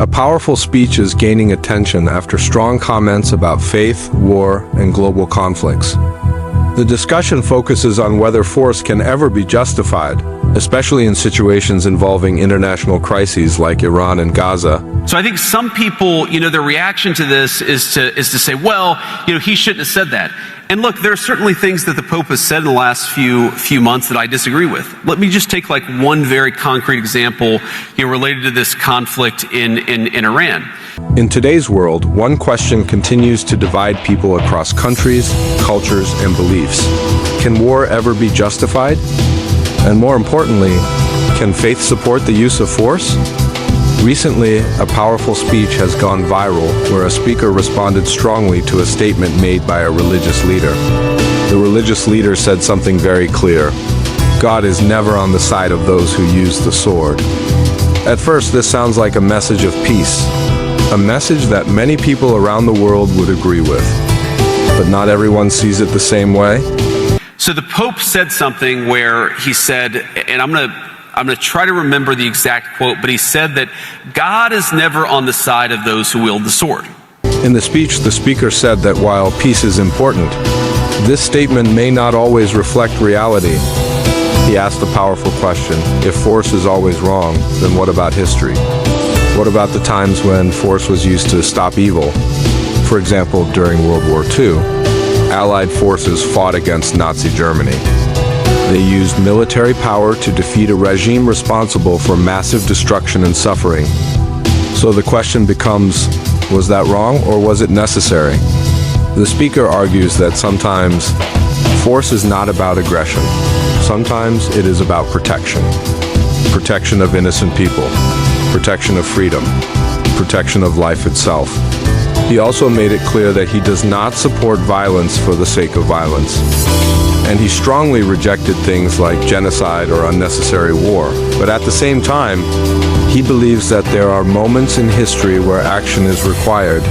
A powerful speech is gaining attention after strong comments about faith, war, and global conflicts. The discussion focuses on whether force can ever be justified, especially in situations involving international crises like Iran and Gaza. So I think some people, their reaction to this is to say, well, he shouldn't have said that. And look, there are certainly things that the Pope has said in the last few months that I disagree with. Let me just take one very concrete example related to this conflict in Iran. In today's world, one question continues to divide people across countries, cultures, and beliefs. Can war ever be justified? And more importantly, can faith support the use of force? Recently, a powerful speech has gone viral where a speaker responded strongly to a statement made by a religious leader. The religious leader said something very clear: God is never on the side of those who use the sword. At first, this sounds like a message of peace, a message that many people around the world would agree with. But not everyone sees it the same way. So the Pope said something where he said, and I'm going to try to remember the exact quote, but he said that God is never on the side of those who wield the sword. In the speech, the speaker said that while peace is important, this statement may not always reflect reality. He asked the powerful question: if force is always wrong, then what about history? What about the times when force was used to stop evil? For example, during World War II, Allied forces fought against Nazi Germany. They used military power to defeat a regime responsible for massive destruction and suffering. So the question becomes, was that wrong or was it necessary? The speaker argues that sometimes force is not about aggression. Sometimes it is about protection. Protection of innocent people. Protection of freedom. Protection of life itself. He also made it clear that he does not support violence for the sake of violence. And he strongly rejected things like genocide or unnecessary war. But at the same time, he believes that there are moments in history where action is required.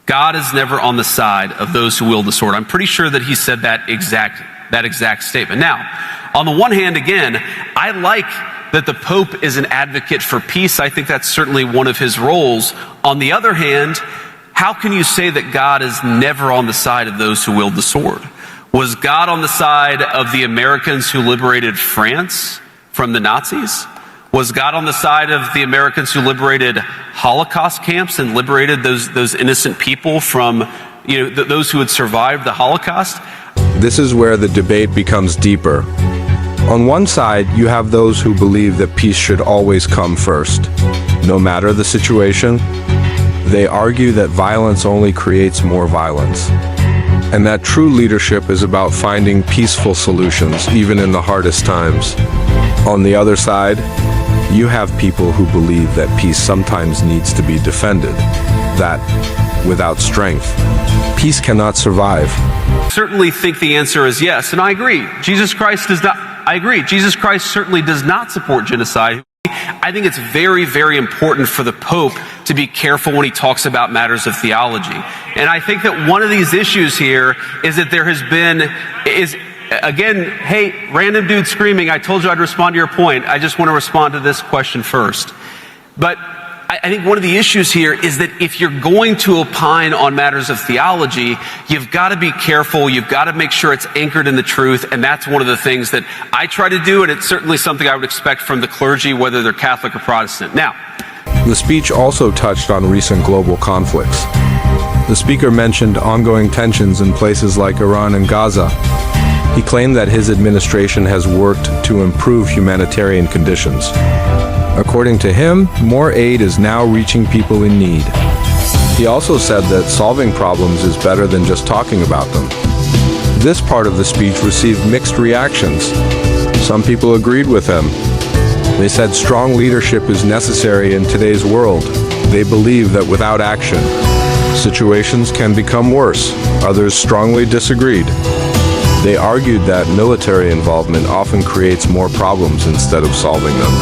God is never on the side of those who wield the sword. I'm pretty sure that he said that exact statement. Now, on the one hand, again, I like that the Pope is an advocate for peace. I think that's certainly one of his roles. On the other hand, how can you say that God is never on the side of those who wield the sword? Was God on the side of the Americans who liberated France from the Nazis? Was God on the side of the Americans who liberated Holocaust camps and liberated those innocent people from, those who had survived the Holocaust? This is where the debate becomes deeper. On one side, you have those who believe that peace should always come first, no matter the situation. They argue that violence only creates more violence, and that true leadership is about finding peaceful solutions, even in the hardest times. On the other side, you have people who believe that peace sometimes needs to be defended, that without strength, peace cannot survive. I certainly think the answer is yes, and I agree. Jesus Christ certainly does not support genocide. I think it's very, very important for the Pope to be careful when he talks about matters of theology. And I think that one of these issues here is that there has been, again, hey, random dude screaming, I told you I'd respond to your point. I just want to respond to this question first. But I think one of the issues here is that if you're going to opine on matters of theology, you've got to be careful. You've got to make sure it's anchored in the truth. And that's one of the things that I try to do. And it's certainly something I would expect from the clergy, whether they're Catholic or Protestant. Now, the speech also touched on recent global conflicts. The speaker mentioned ongoing tensions in places like Iran and Gaza. He claimed that his administration has worked to improve humanitarian conditions. According to him, more aid is now reaching people in need. He also said that solving problems is better than just talking about them. This part of the speech received mixed reactions. Some people agreed with him. They said strong leadership is necessary in today's world. They believe that without action, situations can become worse. Others strongly disagreed. They argued that military involvement often creates more problems instead of solving them.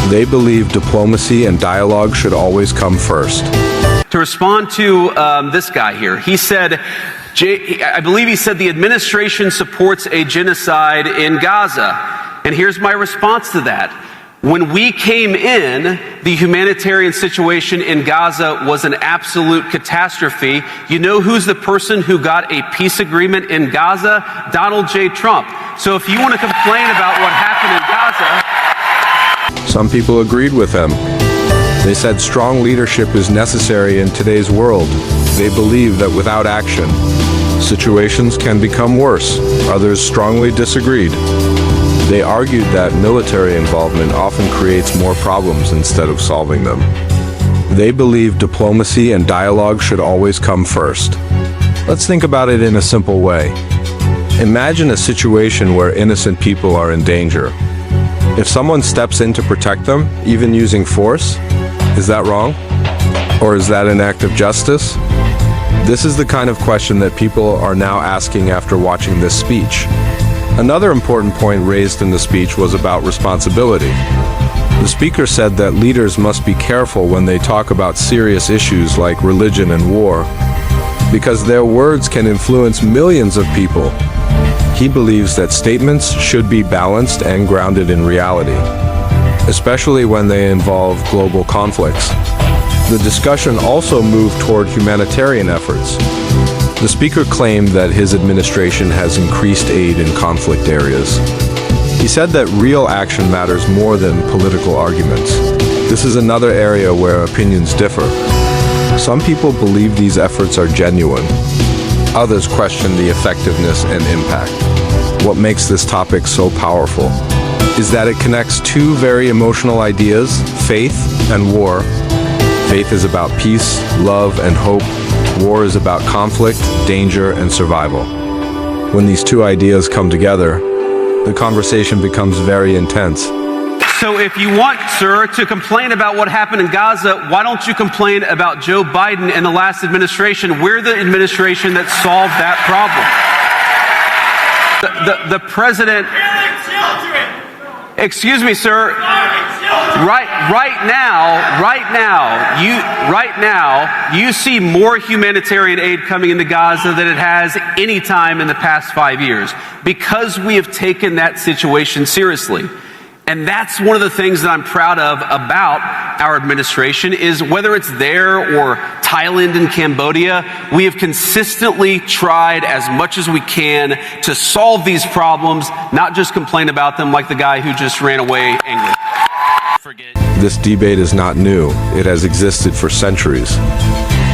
They believe diplomacy and dialogue should always come first. To respond to this guy here, he said, I believe he said the administration supports a genocide in Gaza. And here's my response to that. When we came in, the humanitarian situation in Gaza was an absolute catastrophe. You know who's the person who got a peace agreement in Gaza? Donald J. Trump. So if you want to complain about what happened in Gaza... Some people agreed with him. They said strong leadership is necessary in today's world. They believe that without action, situations can become worse. Others strongly disagreed. They argued that military involvement often creates more problems instead of solving them. They believe diplomacy and dialogue should always come first. Let's think about it in a simple way. Imagine a situation where innocent people are in danger. If someone steps in to protect them, even using force, is that wrong? Or is that an act of justice? This is the kind of question that people are now asking after watching this speech. Another important point raised in the speech was about responsibility. The speaker said that leaders must be careful when they talk about serious issues like religion and war, because their words can influence millions of people. He believes that statements should be balanced and grounded in reality, especially when they involve global conflicts. The discussion also moved toward humanitarian efforts. The speaker claimed that his administration has increased aid in conflict areas. He said that real action matters more than political arguments. This is another area where opinions differ. Some people believe these efforts are genuine. Others question the effectiveness and impact. What makes this topic so powerful is that it connects two very emotional ideas, faith and war. Faith is about peace, love, and hope. War is about conflict, danger, and survival. When these two ideas come together, the conversation becomes very intense. So if you want, sir, to complain about what happened in Gaza, why don't you complain about Joe Biden and the last administration? We're the administration that solved that problem. The president... Excuse me, sir. Right now, you see more humanitarian aid coming into Gaza than it has any time in the past 5 years, because we have taken that situation seriously. And that's one of the things that I'm proud of about our administration, is whether it's there or Thailand and Cambodia, we have consistently tried as much as we can to solve these problems, not just complain about them like the guy who just ran away angry. This debate is not new. It has existed for centuries.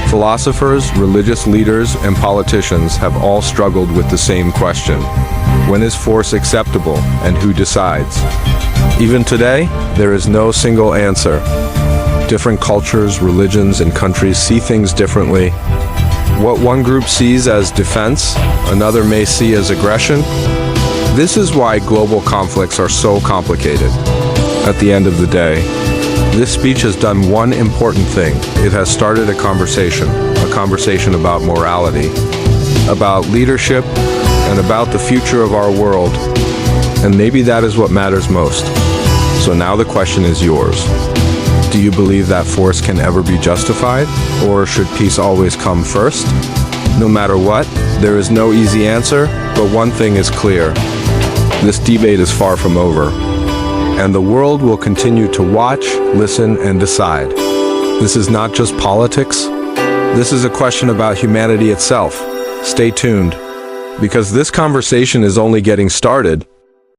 Philosophers, religious leaders, and politicians have all struggled with the same question. When is force acceptable, and who decides? Even today, there is no single answer. Different cultures, religions, and countries see things differently. What one group sees as defense, another may see as aggression. This is why global conflicts are so complicated. At the end of the day, this speech has done one important thing. It has started a conversation about morality, about leadership, and about the future of our world. And maybe that is what matters most. So now the question is yours. Do you believe that force can ever be justified? Or should peace always come first? No matter what, there is no easy answer, but one thing is clear. This debate is far from over. And the world will continue to watch, listen, and decide. This is not just politics. This is a question about humanity itself. Stay tuned, because this conversation is only getting started.